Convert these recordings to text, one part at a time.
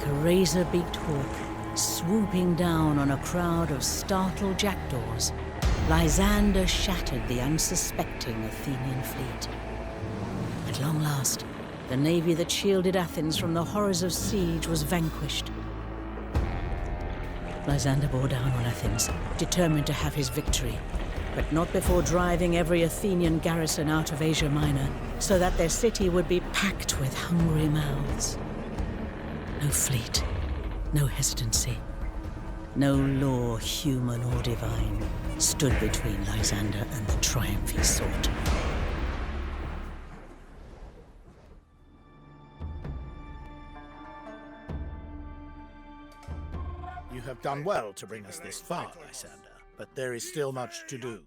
a razor-beaked hawk, swooping down on a crowd of startled jackdaws, Lysander shattered the unsuspecting Athenian fleet. At long last, the navy that shielded Athens from the horrors of siege was vanquished. Lysander bore down on Athens, determined to have his victory, but not before driving every Athenian garrison out of Asia Minor, so that their city would be packed with hungry mouths. No fleet, no hesitancy, no law, human or divine, stood between Lysander and the triumph he sought. You have done well to bring us this far, Lysander, but there is still much to do.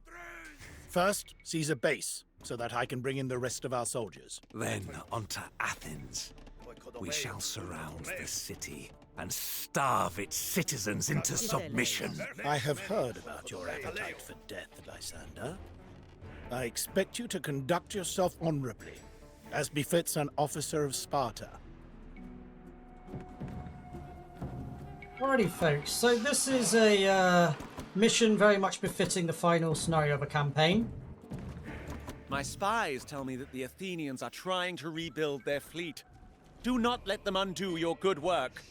First, seize a base, so that I can bring in the rest of our soldiers. Then on to Athens. We shall surround the city and starve its citizens into submission. I have heard about your appetite for death, Lysander. I expect you to conduct yourself honorably, as befits an officer of Sparta. Alrighty, folks, so this is a mission very much befitting the final scenario of a campaign. My spies tell me that the Athenians are trying to rebuild their fleet. Do not let them undo your good work.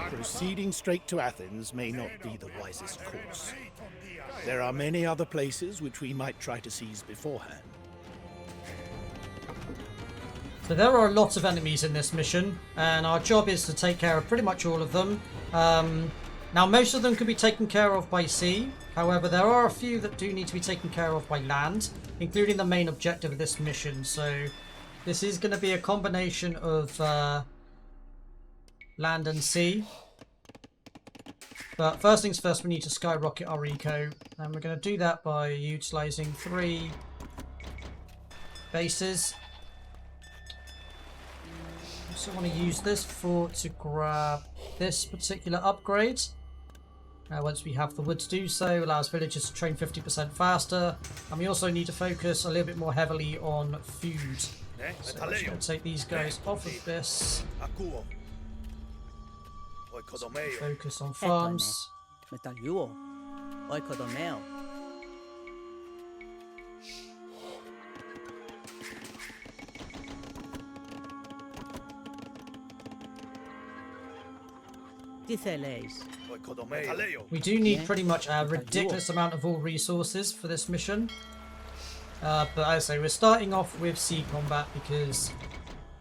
Proceeding straight to Athens may not be the wisest course. There are many other places which we might try to seize beforehand. So there are a lot of enemies in this mission, and our job is to take care of pretty much all of them. Now, most of them can be taken care of by sea. However, there are a few that do need to be taken care of by land, including the main objective of this mission. So this is going to be a combination of land and sea. But first things first, we need to skyrocket our eco, and we're going to do that by utilizing 3 bases. So I want to use this to grab this particular upgrade. Once we have the wood to do so, allows villagers to train 50% faster. And we also need to focus a little bit more heavily on food. So I'm just going to take these guys off of this. Focus on farms. We do need pretty much a ridiculous amount of all resources for this mission. But as I say, we're starting off with sea combat because it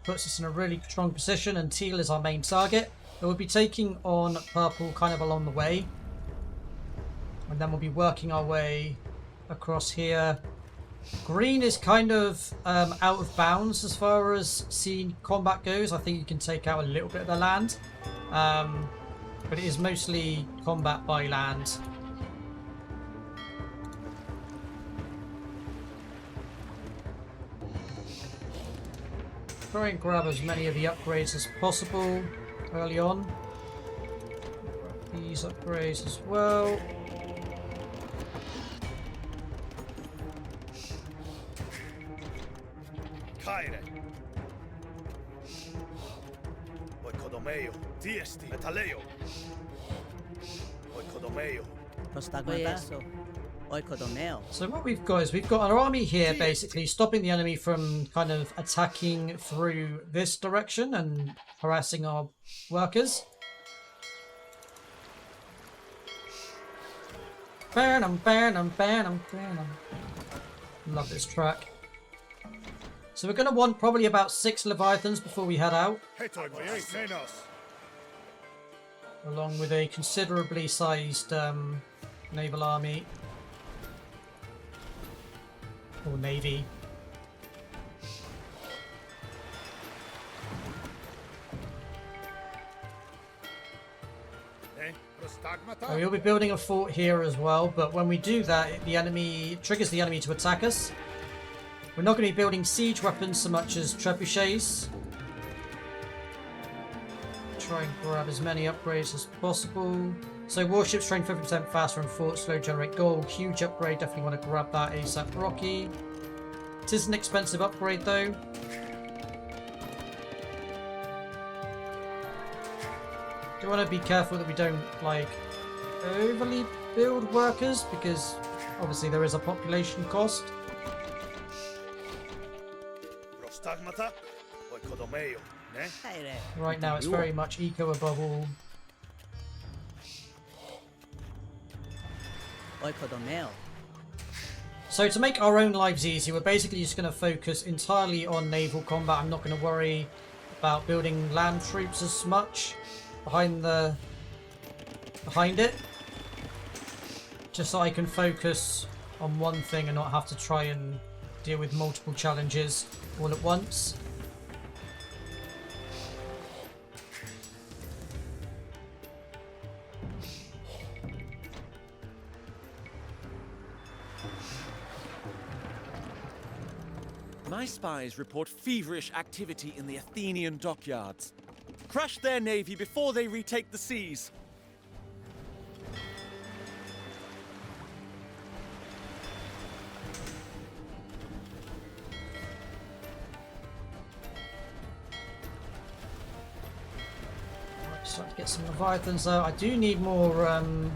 puts us in a really strong position, and teal is our main target. But we'll be taking on purple kind of along the way. And then we'll be working our way across here. Green is kind of out of bounds as far as sea combat goes. I think you can take out a little bit of the land. But it is mostly combat by land. Try and grab as many of the upgrades as possible early on. Grab these upgrades as well. So what we've got is we've got our army here basically stopping the enemy from kind of attacking through this direction and harassing our workers. Burn 'em, burn 'em, burn 'em, burn 'em. Love this track. So we're going to want probably about 6 Leviathans before we head out. Along with a considerably sized naval army. Or navy. We'll be building a fort here as well, but when we do that, the enemy triggers the enemy to attack us. We're not going to be building siege weapons so much as trebuchets. Try and grab as many upgrades as possible. So warships train 50% faster and forts slow generate gold. Huge upgrade, definitely want to grab that ASAP Rocky. It is an expensive upgrade though. Do want to be careful that we don't like overly build workers because obviously there is a population cost. Right now it's very much eco above all. So to make our own lives easy, we're basically just going to focus entirely on naval combat. I'm not going to worry about building land troops as much behind it. Just so I can focus on one thing and not have to try and deal with multiple challenges all at once. My spies report feverish activity in the Athenian dockyards. Crush their navy before they retake the seas. Start to get some Leviathans though. I do need more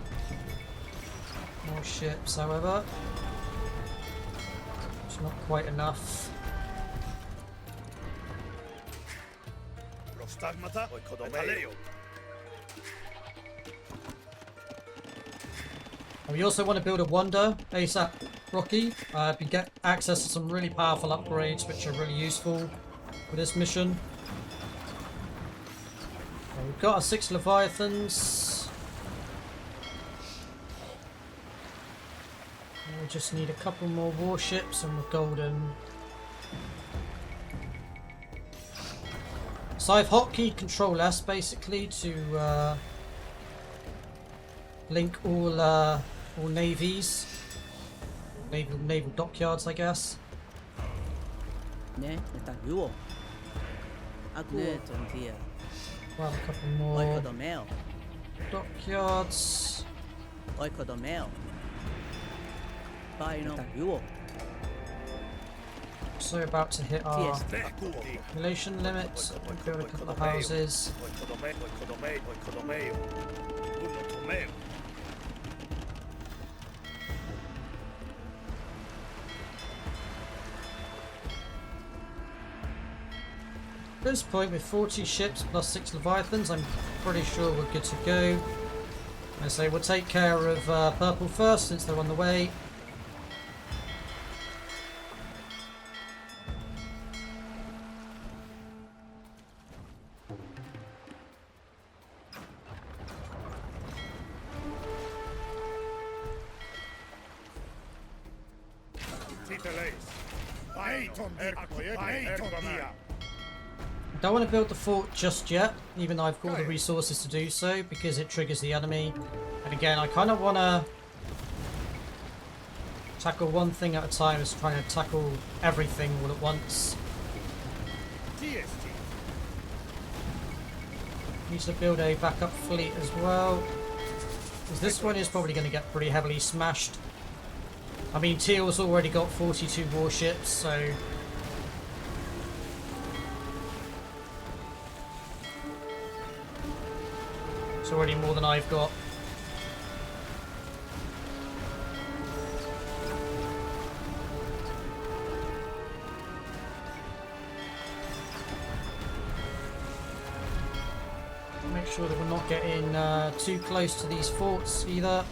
ships, however. It's not quite enough. And we also want to build a wonder ASAP Rocky. We get access to some really powerful upgrades which are really useful for this mission. We've got our 6 Leviathans. We just need a couple more warships and we're golden. So I've hotkeyed Control S basically to link all navies, naval dockyards, I guess. Well, a couple more dockyards. So about to hit our population limit. Build a couple of houses. At this point, with 40 ships plus 6 Leviathans, I'm pretty sure we're good to go. I say we'll take care of Purple first since they're on the way. I don't want to build the fort just yet, even though I've got all the resources to do so, because it triggers the enemy. And again, I kind of want to tackle one thing at a time, as trying to tackle everything all at once. Need to build a backup fleet as well, because this one is probably going to get pretty heavily smashed. I mean, Teal's already got 42 warships, so it's already more than I've got. Make sure that we're not getting too close to these forts either.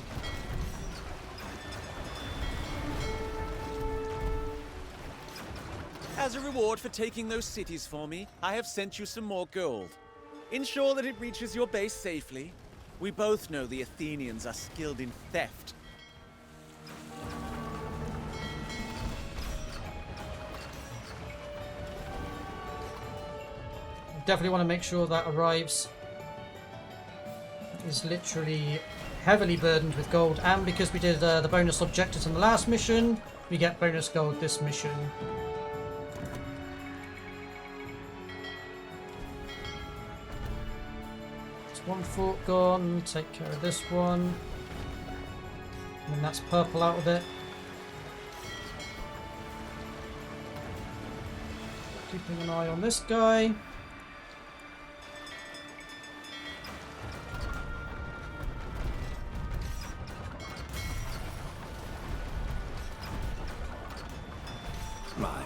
As a reward for taking those cities for me, I have sent you some more gold. Ensure that it reaches your base safely. We both know the Athenians are skilled in theft. Definitely want to make sure that arrives. It is literally heavily burdened with gold, and because we did the bonus objectives in the last mission, we get bonus gold this mission. That's one fort gone. Take care of this one. And then that's purple out of it. Keeping an eye on this guy.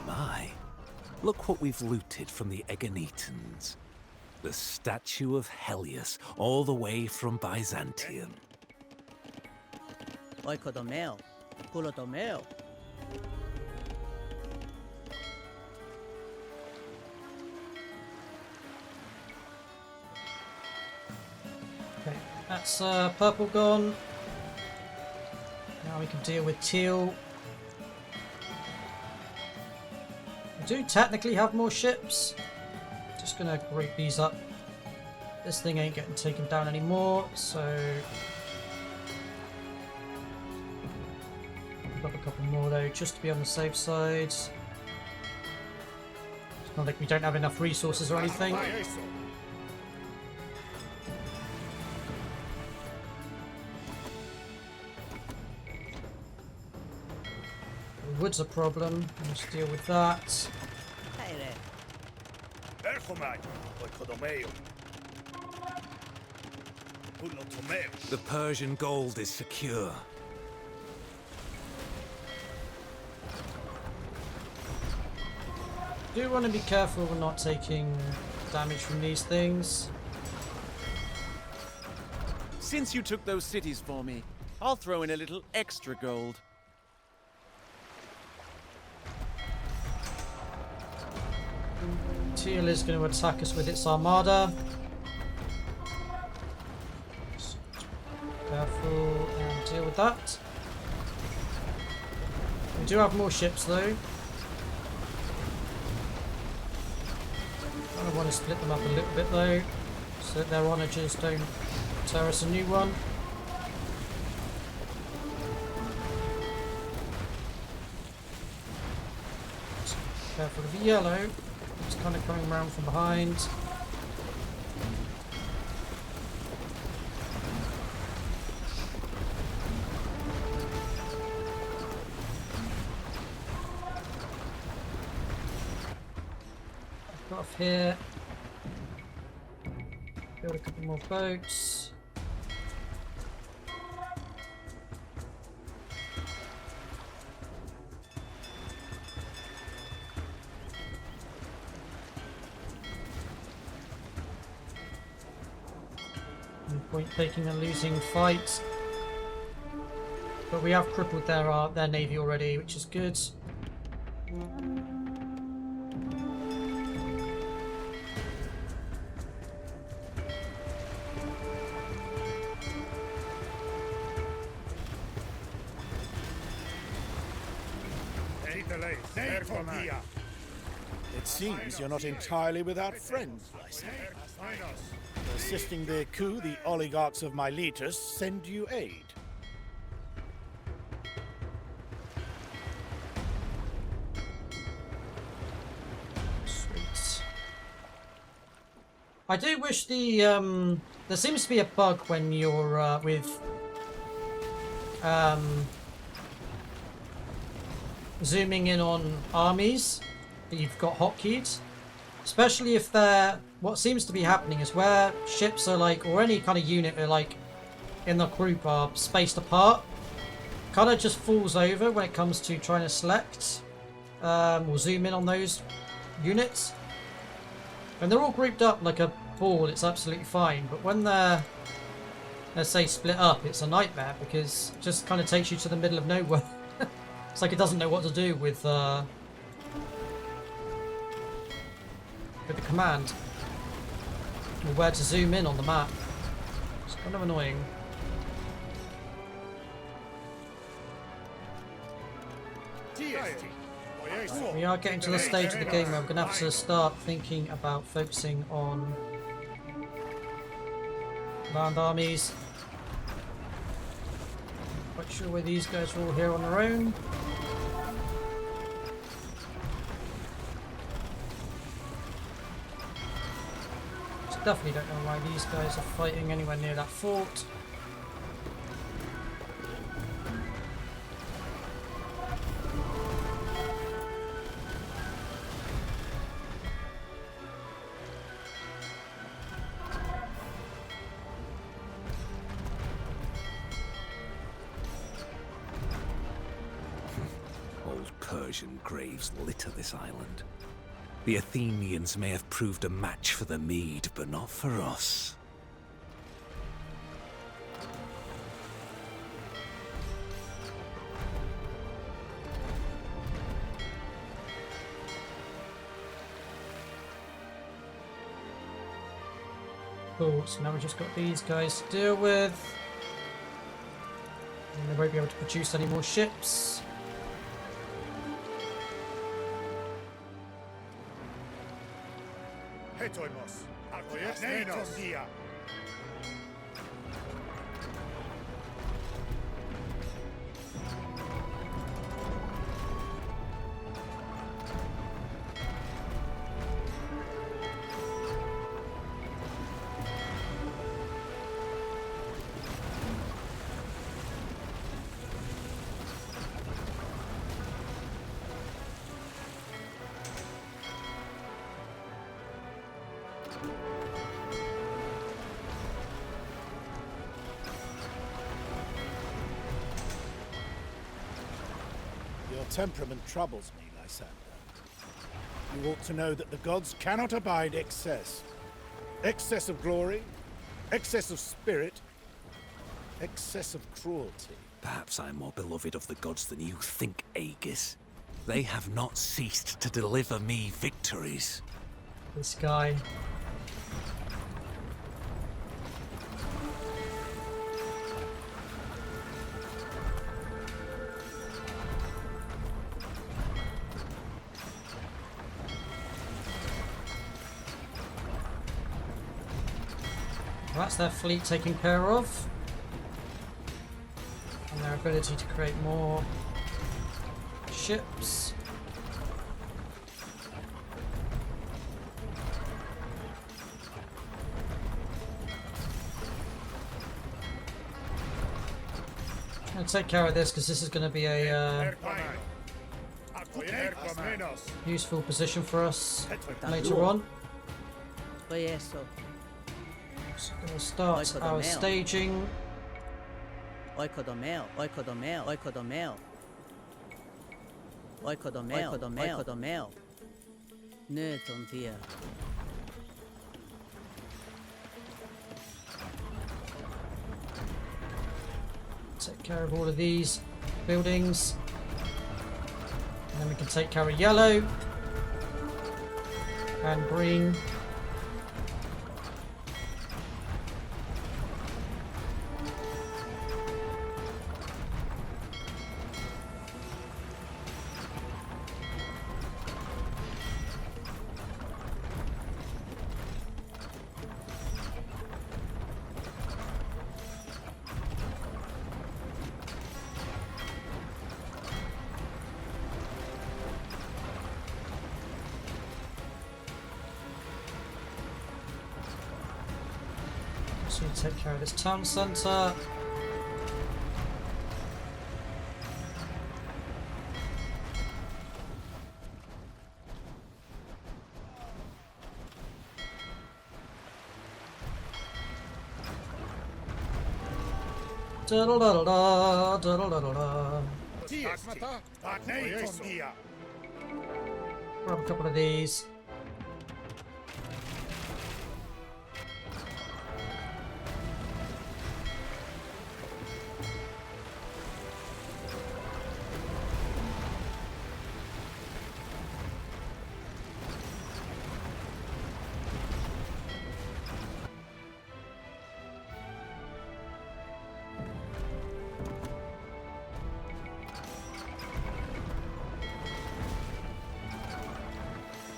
My. Look what we've looted from the Egonetans. The statue of Helios, all the way from Byzantium. Oikodomeo. Kulodomeo. Okay, that's purple gone. Now we can deal with teal. We do technically have more ships. Just gonna group these up. This thing ain't getting taken down anymore, so pick up a couple more though, just to be on the safe side. It's not like we don't have enough resources or anything. The wood's a problem. Let's deal with that. The Persian gold is secure. Do want to be careful we're not taking damage from these things. Since you took those cities for me, I'll throw in a little extra gold. Teal is going to attack us with its armada. Careful and deal with that. We do have more ships though. I want to split them up a little bit though, so that their onagers don't tear us a new one. Careful of the yellow. It's kind of coming around from behind. Got off here. Build a couple more boats. No point taking a losing fight. But we have crippled their navy already, which is good. It seems you're not entirely without friends, Lysander. Assisting their coup, the oligarchs of Miletus send you aid. Sweet. I do wish the there seems to be a bug when you're with zooming in on armies that you've got hotkeys, especially if they're, what seems to be happening is where ships are like, or any kind of unit are like in the group are spaced apart, kind of just falls over when it comes to trying to select or zoom in on those units. And they're all grouped up like a ball, it's absolutely fine, but when they're, let's say, split up, it's a nightmare because it just kind of takes you to the middle of nowhere. It's like it doesn't know what to do with the command or where to zoom in on the map. It's kind of annoying. We are getting to the stage of the game where I'm going to have to start thinking about focusing on land armies. Quite sure where these guys are all here on their own. Definitely don't know why these guys are fighting anywhere near that fort. Old Persian graves litter this island. The Athenians may have proved a match for the Mede, but not for us. Cool, so now we've just got these guys to deal with. And they won't be able to produce any more ships. Hetoimos, Akoias dia. Your temperament troubles me, Lysander. You ought to know that the gods cannot abide excess. Excess of glory, excess of spirit, excess of cruelty. Perhaps I'm more beloved of the gods than you think, Aegis. They have not ceased to deliver me victories. This guy. That's their fleet taken care of. And their ability to create more ships. I'm going to take care of this because this is going to be a useful position for us later on. So we'll start our staging. Oikodomeo. Ne tontia. Take care of all of these buildings. And then we can take care of yellow and green. So we take care of this town centre. Da-da-da-da-da, da-da-da-da-da. Grab a couple of these.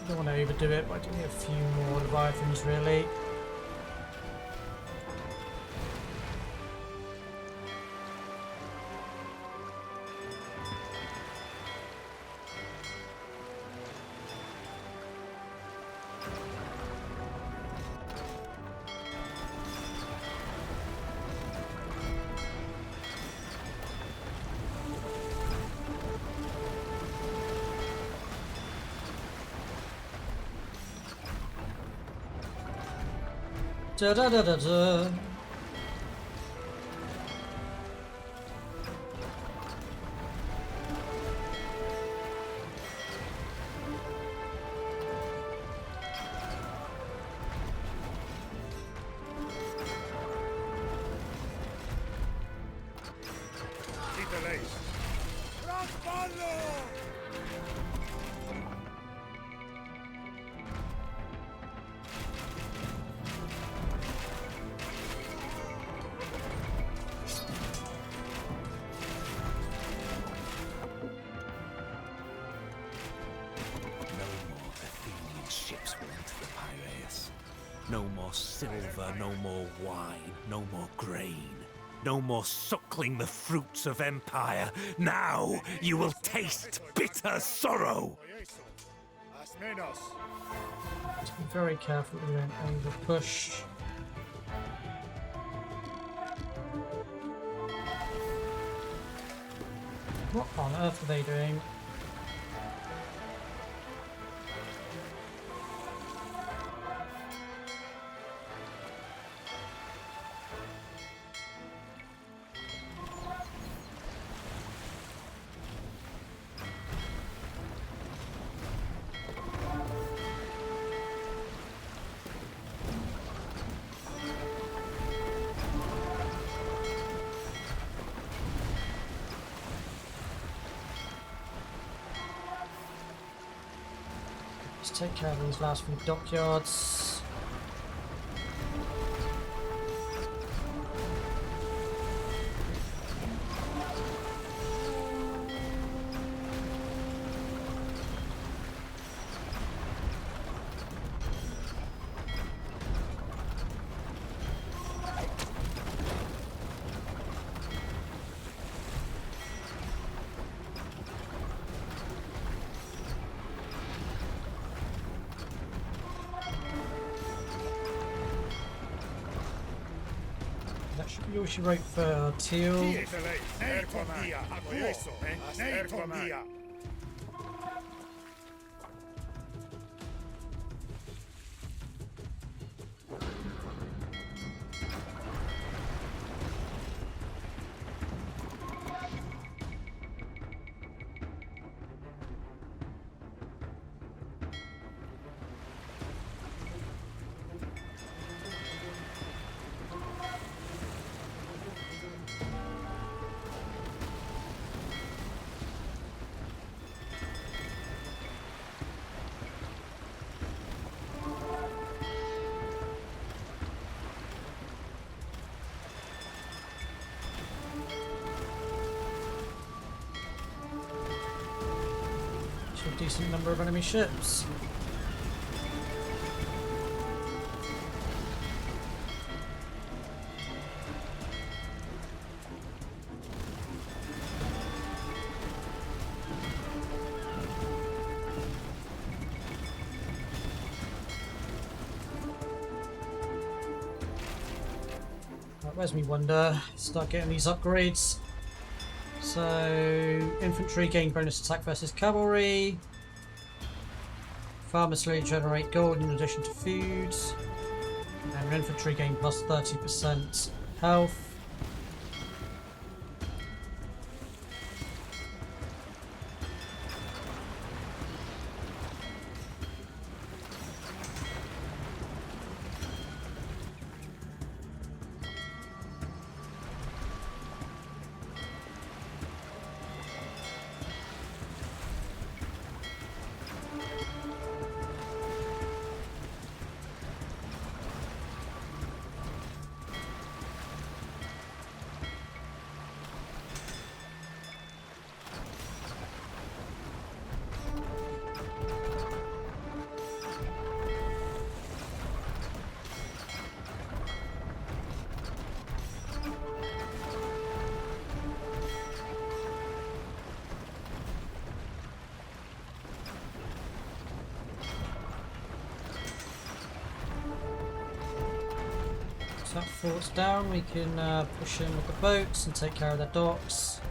Don't want to overdo it, but I do need a few more Leviathans really. Da da da da da. Keep the lace. Transpallo! No more Athenian ships will enter the Piraeus. No more silver, no more wine, no more grain. No more suckling the fruits of empire. Now you will taste bitter sorrow. Asmenos. Just be very careful that we don't over push. What on earth are they doing? Let's take care of these last few dockyards. That should be all she wrote for Teal. Keep the lace. Ercom dia. Acquieso. Ercom dia. A decent number of enemy ships. Right, where's me wonder? Start getting these upgrades. So, infantry gain bonus attack versus cavalry. Farmers slowly generate gold in addition to food. And infantry gain plus 30% health. That fort's down, we can push in with the boats and take care of the docks.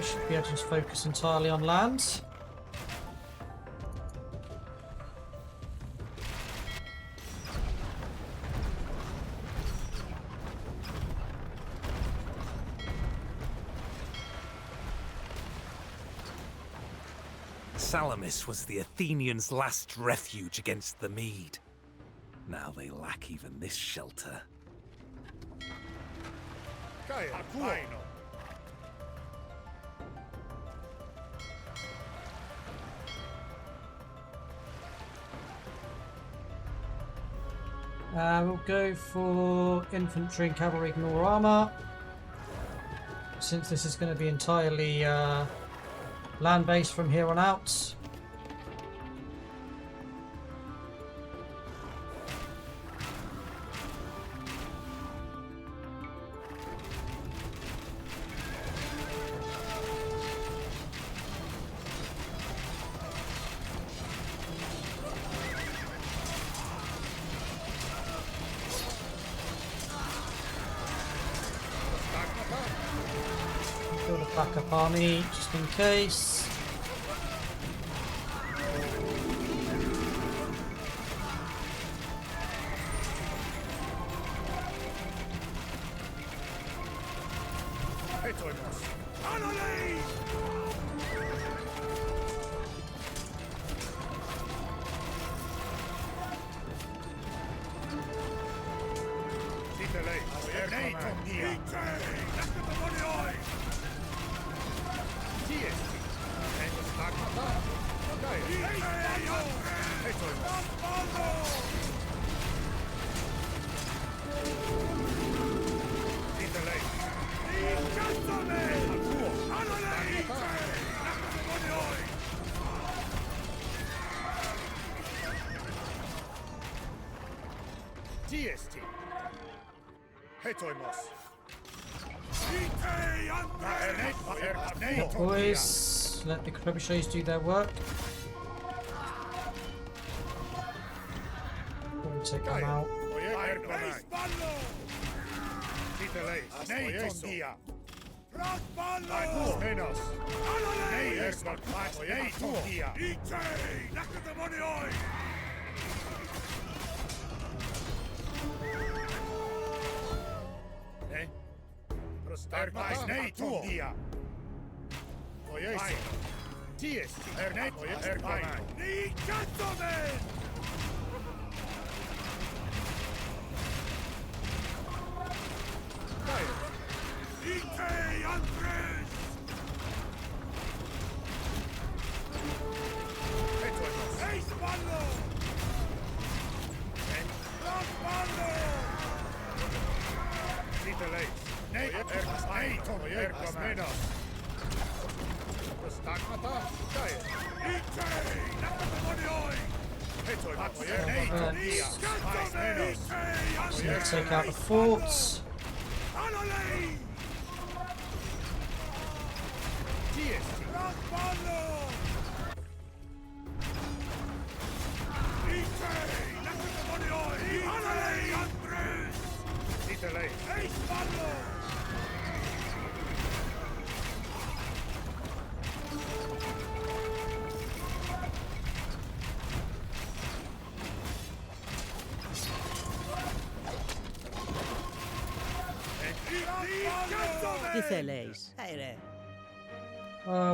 we should be able to just focus entirely on land. Salamis was the Athenians' last refuge against the Mede. Now they lack even this shelter. We'll go for infantry and cavalry ignore armor. Since this is going to be entirely land-based from here on out. Build a backup army just in case. Boys, let the trebuchets do their work. We'll take them out. Take out the forts.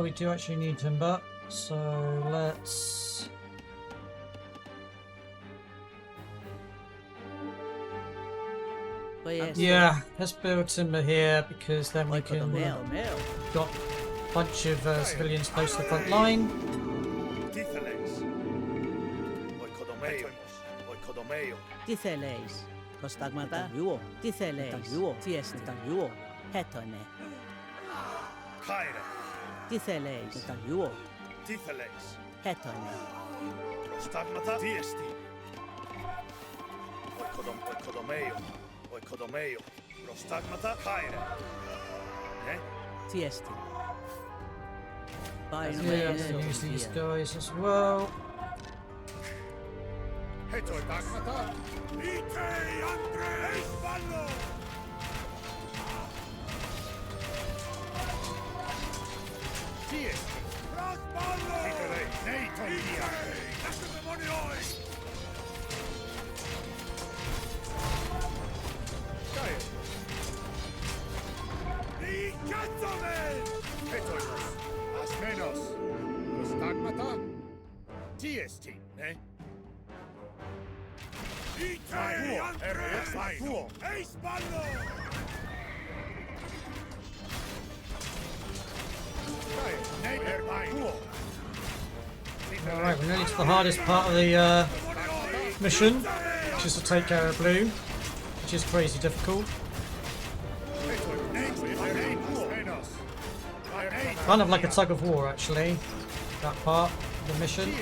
We do actually need timber, so let's... Yeah, let's build timber here because then we can got a bunch of civilians close to the front line. Τι θέλεις? Τι θέλεις? Έτονε. Προστάγματα. Τι εστί? Ο οικοδομέιο. Προστάγματα. Χάιρε. Τι εστί? Yeah, I'm gonna use these guys as well. Προστάγματα. Είτε άντρε. Έσπαλο. Alright, we're nearly to the hardest part of the mission, which is to take care of Blue, which is crazy difficult. Kind of like a tug of war, actually, that part of the mission. You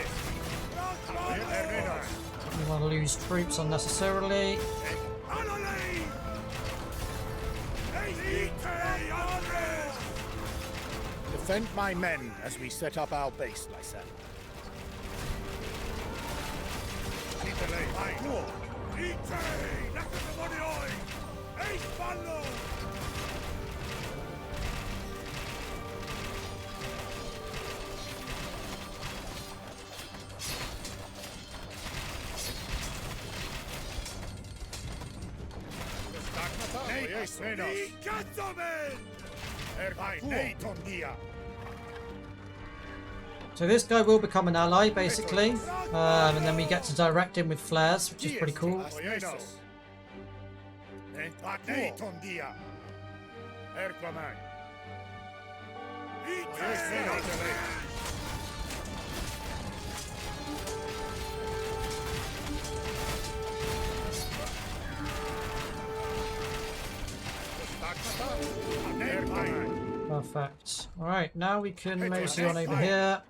want to lose troops unnecessarily. Defend my men as we set up our base, Lysander. So this guy will become an ally, basically, and then we get to direct him with flares, which is pretty cool. Perfect. Alright, now we can mosey on over here.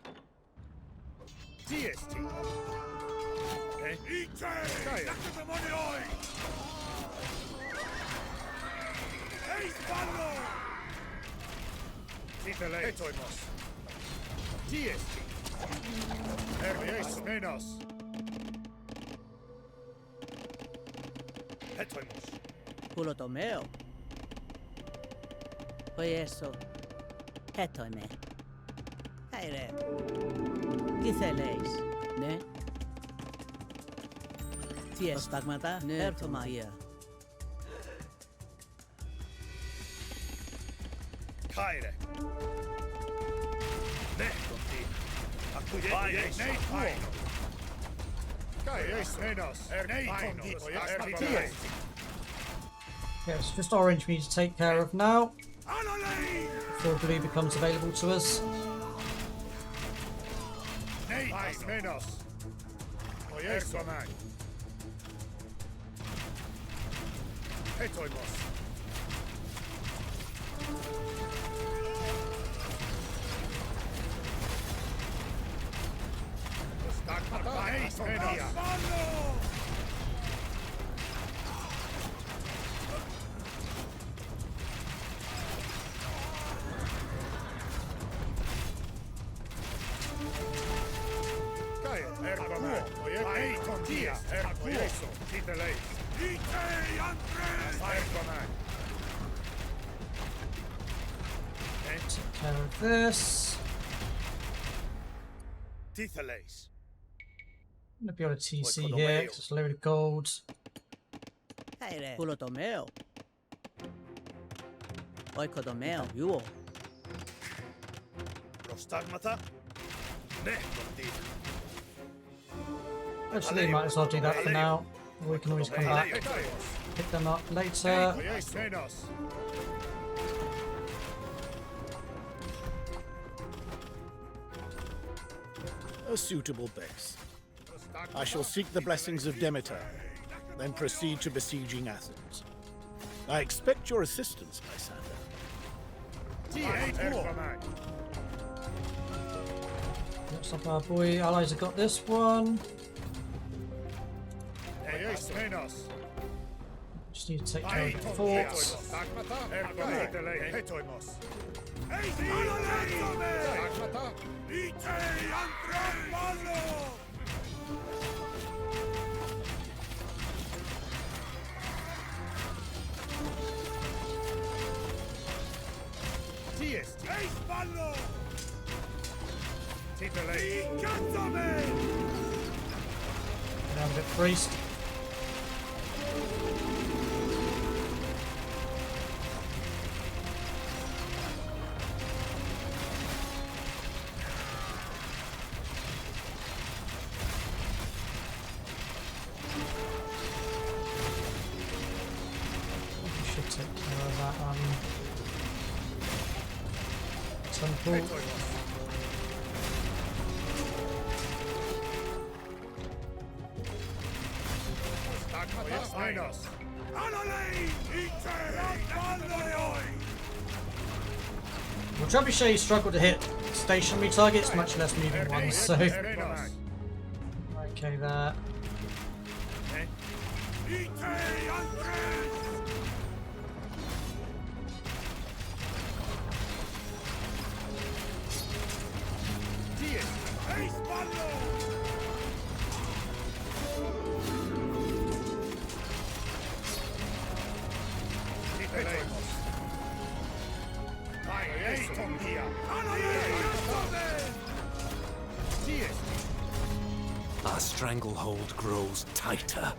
Pulotomeo. Poi eso. Hetoime. Haire. Τι θέλεις, ναι. Τι εστάγματα, ναι, έρθω Μαία. Κάιρε. Ναι, κοντή. Ακούγεται, ναι, πάινο. Κάιρε, εσμένος, ναι, κοντή. Yes, just orange we need to take care of now, before blue becomes available to us. Menos. Ergoman. Etoimos. Take care of this. I'm going to be able to TC here because it's a load of gold. Pulotomeo. Oikotomeo, you. Prostagmata. Ne, kondí. Actually, might as well do that for now. We can always come back, pick them up later. A suitable base. I shall seek the blessings of Demeter, then proceed to besieging Athens. I expect your assistance, Lysander. Looks like our boy allies have got this one. Just need to take care of the forts. Down a bit priest. Should take care of that temple. Well, Trebuchet struggled to hit stationary targets, much less moving ones, so... Okay, that. Our stranglehold grows tighter.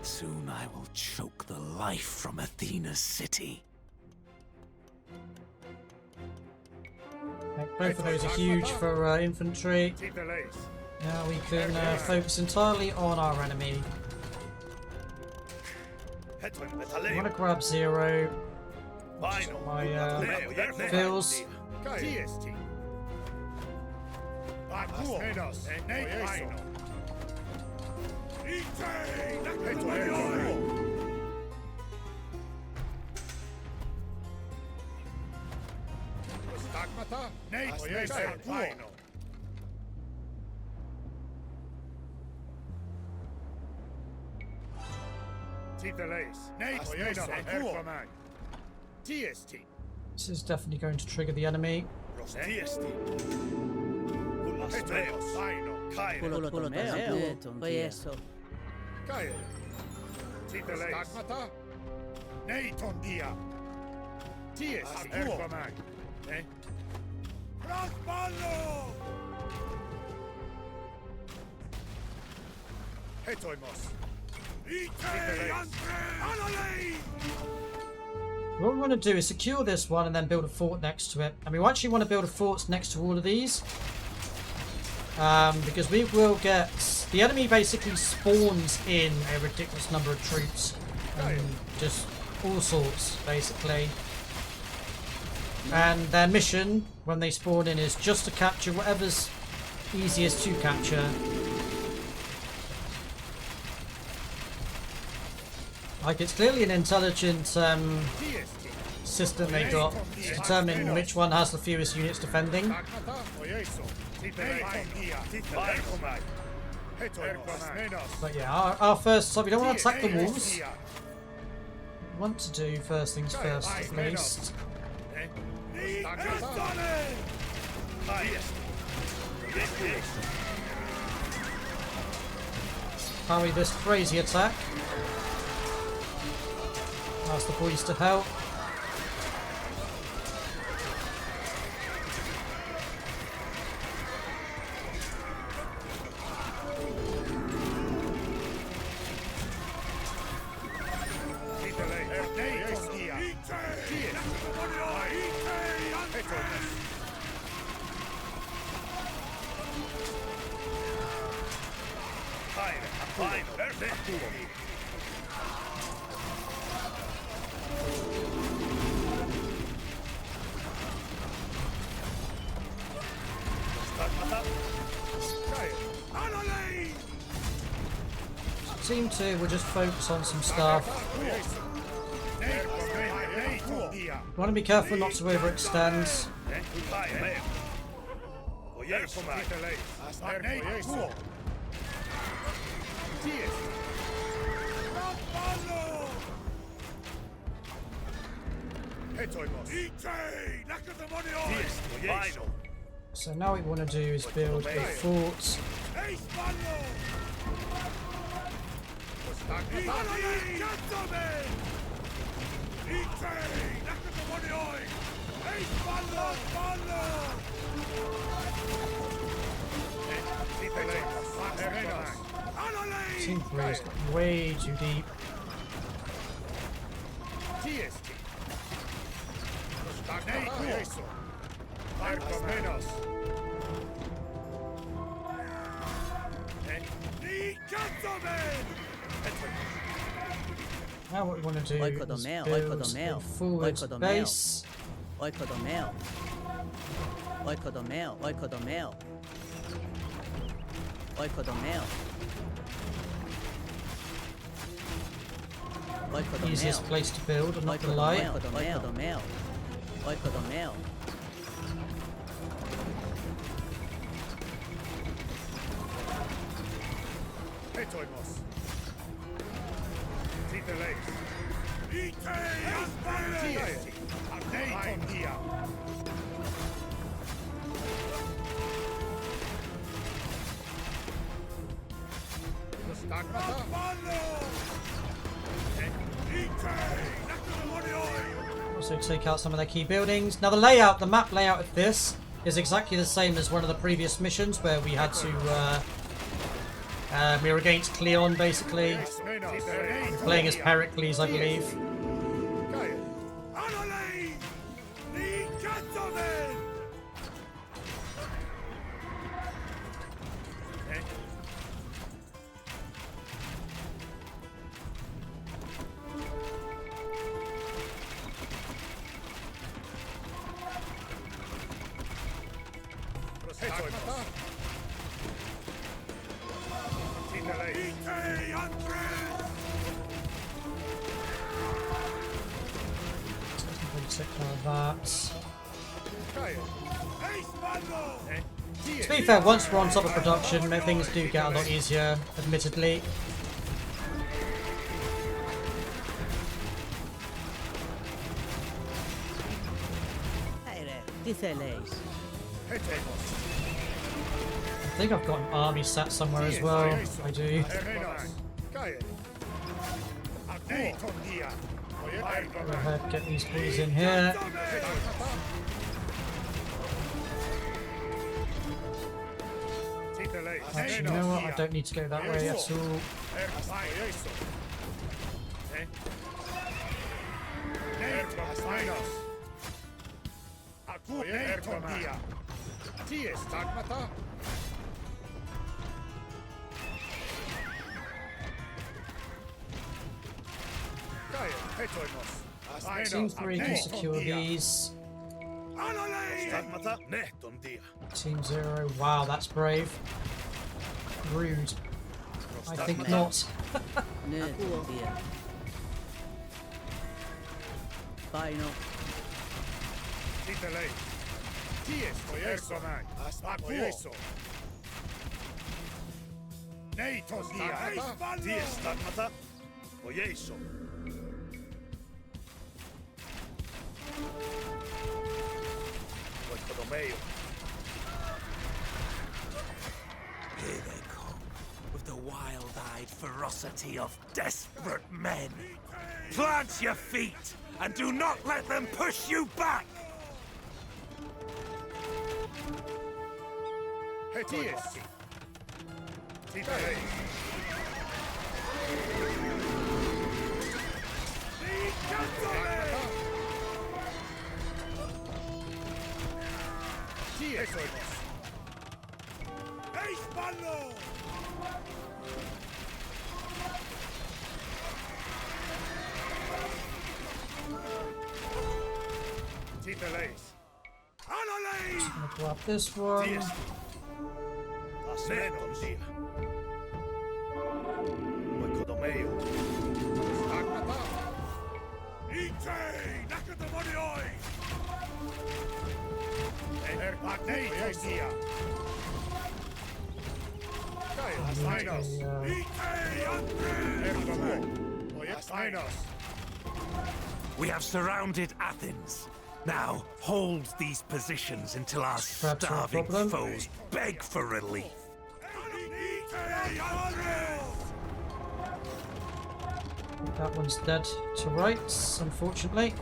Soon I will choke the life from Athena's city. Both of those are huge for infantry. Now we can focus entirely on our enemy. I want to grab 0. My fills. This is definitely going to trigger the enemy. What we want to do is secure this one and then build a fort next to it. And we actually want to build a fort next to all of these. Because we will get... The enemy basically spawns in a ridiculous number of troops. Just all sorts, basically. And their mission, when they spawn in, is just to capture whatever's easiest to capture. Like, it's clearly an intelligent system they got to determine which one has the fewest units defending. But yeah, our first... So we don't want to attack the walls. We want to do first things first, at least. Parry this crazy attack. Ask the boys to help. Team 2 will just focus on some stuff. We want to be careful not to overextend. So now what we want to do is build a fort. Team 3 is way too deep. Now what we want to do is build a forward base. Easiest place to build, I'm not gonna lie. Also take out some of their key buildings. Now the layout, the map layout of this is exactly the same as one of the previous missions where we had to we were against Cleon basically. We're playing as Pericles, I believe. To be fair, once we're on top of production, things do get a lot easier, admittedly. I think I've got an army set somewhere as well. I do. Go ahead, get these boys in here. Actually, you know what? I don't need to go that way at all. Team 3 can secure these. Team 0, wow, that's brave. Rude. I think not. Here they come, with the wild-eyed ferocity of desperate men. Plant your feet, and do not let them push you back! Just gonna grab this one. We have surrounded Athens. Now, hold these positions until our starving foes beg for relief. That one's dead to rights, unfortunately.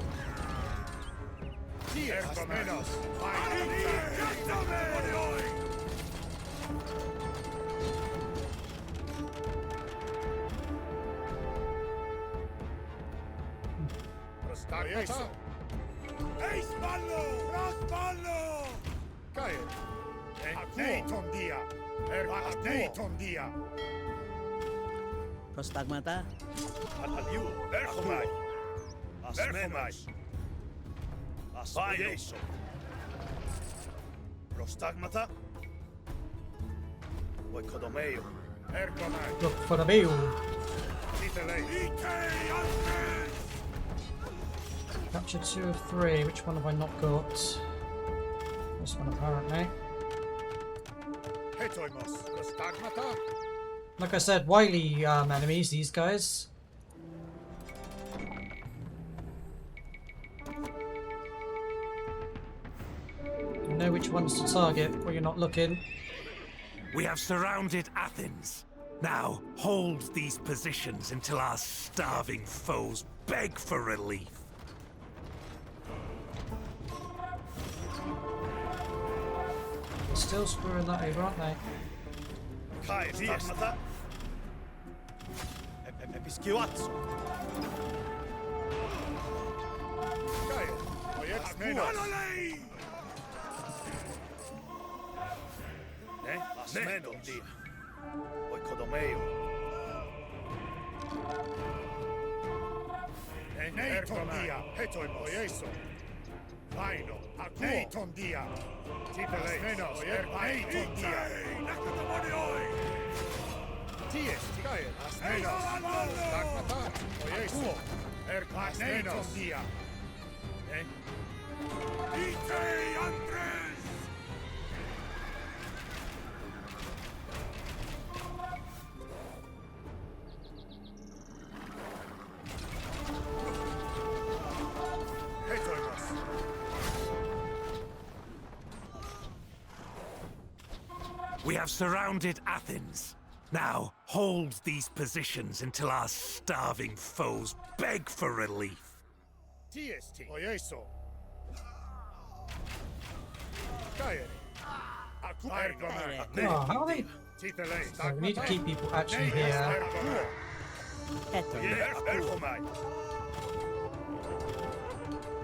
Stagmata. Eis ballo! Rosballo! Caer. Neiton dia. Neiton dia. Prostagmata. Aliu. Erchomai. Asmenomai. Asvaieso. Prostagmata. Oikodomeo. Erchomai. Look for the bill. Capture 2 of 3. Which one have I not got? This one apparently. Like I said, wily enemies, these guys. You know which ones to target when you're not looking. We have surrounded Athens. Now, hold these positions until our starving foes beg for relief. They're still screwing that over, aren't they? Oikodomeo. Neiton dia. Hetoimoieso. Vaino. Neiton dia. Tipele. Menos. Neiton dia. Nakatamonioi. Ties. Tikael. Asmenos. Stagmata. Oieso. Neiton dia. Ite Andres. We have surrounded Athens. Now, hold these positions until our starving foes beg for relief. TST. Oieso. Caere. Oh, how are they? So we need to keep people actually here.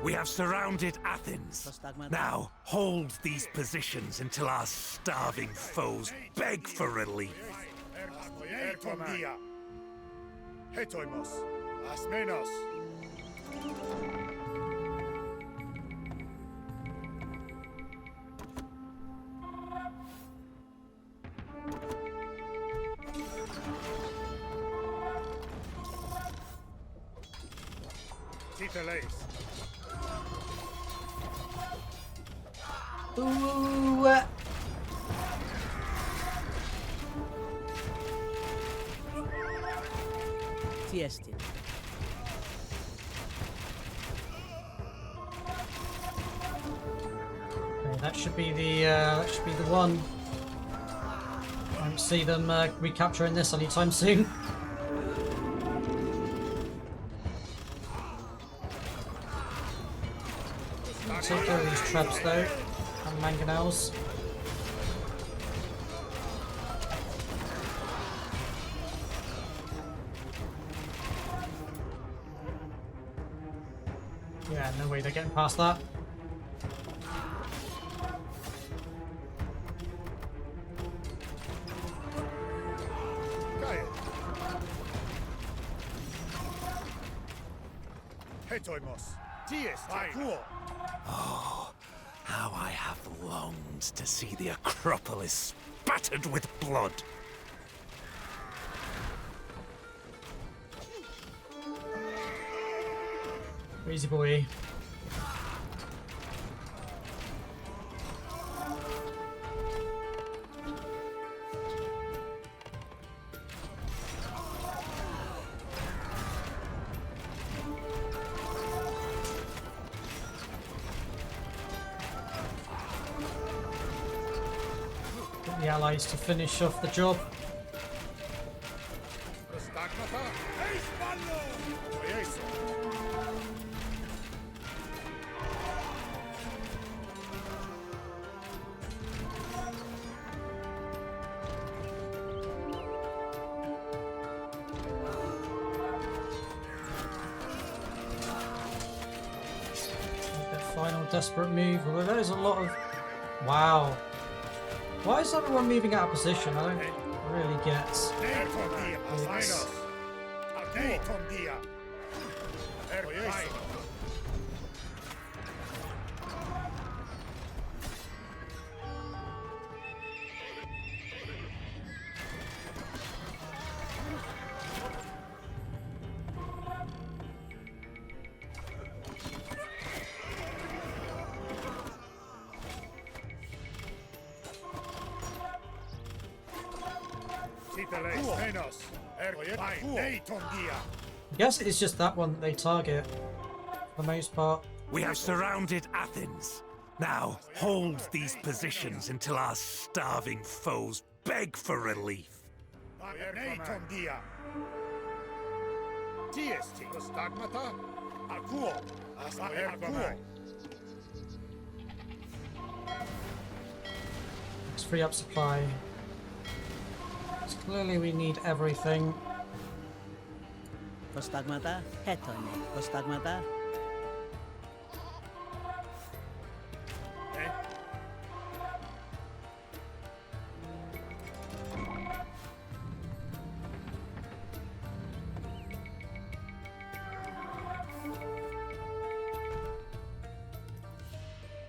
We have surrounded Athens. Now, hold these positions until our starving foes beg for relief. Hetoimos. Asmenos. Titeles. Ooh. Tiestin. Okay, that should be the one. I don't see them recapturing this anytime soon. Take care of these traps though, and mangonels. Yeah, no way they're getting past that. Hetoimos. Ties. Cool. Oh, how I have longed to see the Acropolis spattered with blood. Easy boy. Get the allies to finish off the job. final desperate move. Although there's a lot of... Wow. Why is everyone moving out of position? I don't really get... I guess it's just that one that they target, for the most part. We have surrounded Athens. Now, hold these positions until our starving foes beg for relief. Let's free up supply. So clearly we need everything. Prostagmata, heton, prostagmata.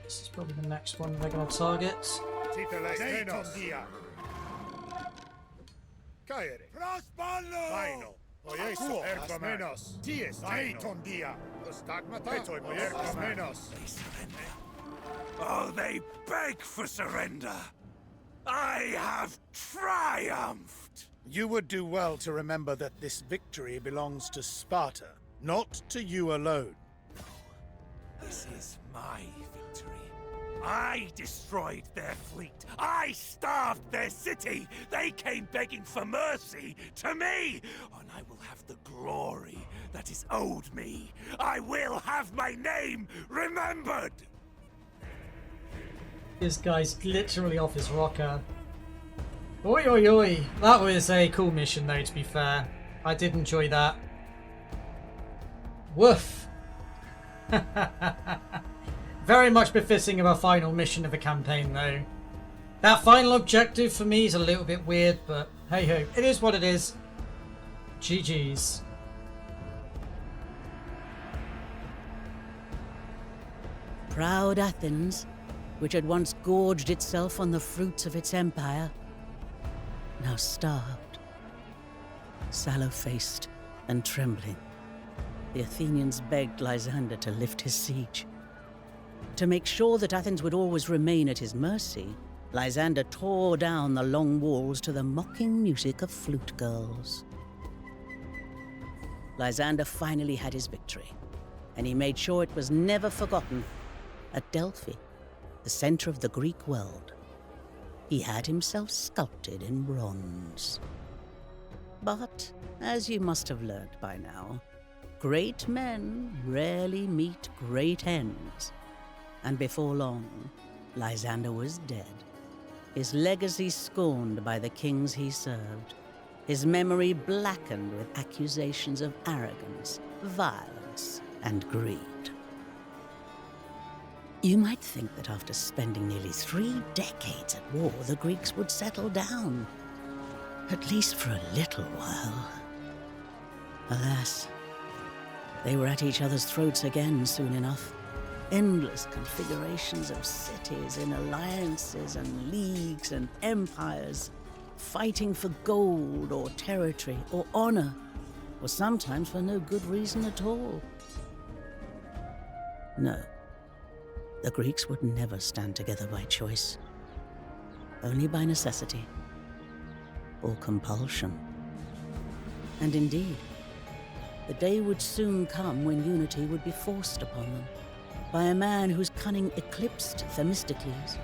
This is probably the next one they're going to target. Oh, they beg for surrender. I have triumphed. You would do well to remember that this victory belongs to Sparta, not to you alone. This is my victory. I destroyed their fleet. I starved their city. They came begging for mercy to me. And I will have the glory that is owed me. I will have my name remembered. This guy's literally off his rocker. Oi oi oi. That was a cool mission though, to be fair. I did enjoy that. Woof. Very much befitting of a final mission of a campaign though. That final objective for me is a little bit weird, but hey ho, it is what it is. GG's. Proud Athens, which had once gorged itself on the fruits of its empire, now starved. Sallow-faced and trembling, the Athenians begged Lysander to lift his siege. To make sure that Athens would always remain at his mercy, Lysander tore down the long walls to the mocking music of flute girls. Lysander finally had his victory, and he made sure it was never forgotten. At Delphi, the center of the Greek world, he had himself sculpted in bronze. But, as you must have learnt by now, great men rarely meet great ends. And before long, Lysander was dead, his legacy scorned by the kings he served, his memory blackened with accusations of arrogance, violence, and greed. You might think that after spending nearly 3 decades at war, the Greeks would settle down, at least for a little while. Alas, they were at each other's throats again soon enough. Endless configurations of cities in alliances and leagues and empires, fighting for gold or territory or honor, or sometimes for no good reason at all. No, the Greeks would never stand together by choice, only by necessity or compulsion. And indeed, the day would soon come when unity would be forced upon them by a man whose cunning eclipsed Themistocles,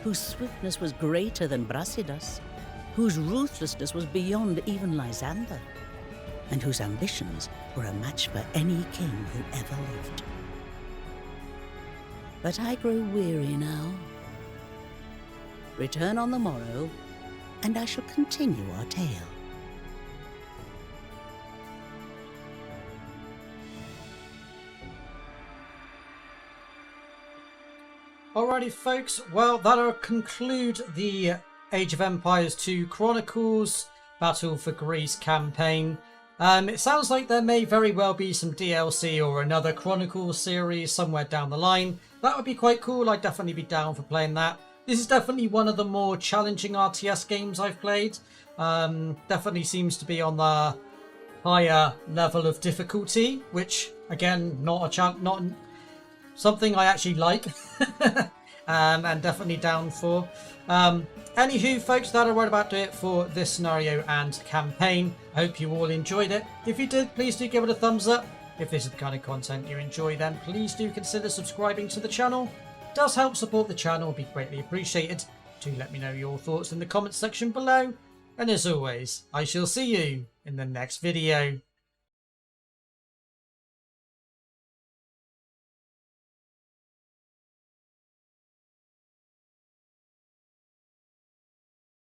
whose swiftness was greater than Brasidas, whose ruthlessness was beyond even Lysander, and whose ambitions were a match for any king who ever lived. But I grow weary now. Return on the morrow, and I shall continue our tale. Alrighty folks, well that'll conclude the Age of Empires 2 Chronicles Battle for Greece campaign. It sounds like there may very well be some DLC or another Chronicles series somewhere down the line. That would be quite cool. I'd definitely be down for playing that. This is definitely one of the more challenging RTS games I've played. Definitely seems to be on the higher level of difficulty, which again, not something I actually like, and definitely down for. Anywho, folks, that'll right about do it for this scenario and campaign. I hope you all enjoyed it. If you did, please do give it a thumbs up. If this is the kind of content you enjoy, then please do consider subscribing to the channel. It does help support the channel, would be greatly appreciated. Do let me know your thoughts in the comments section below. And as always, I shall see you in the next video.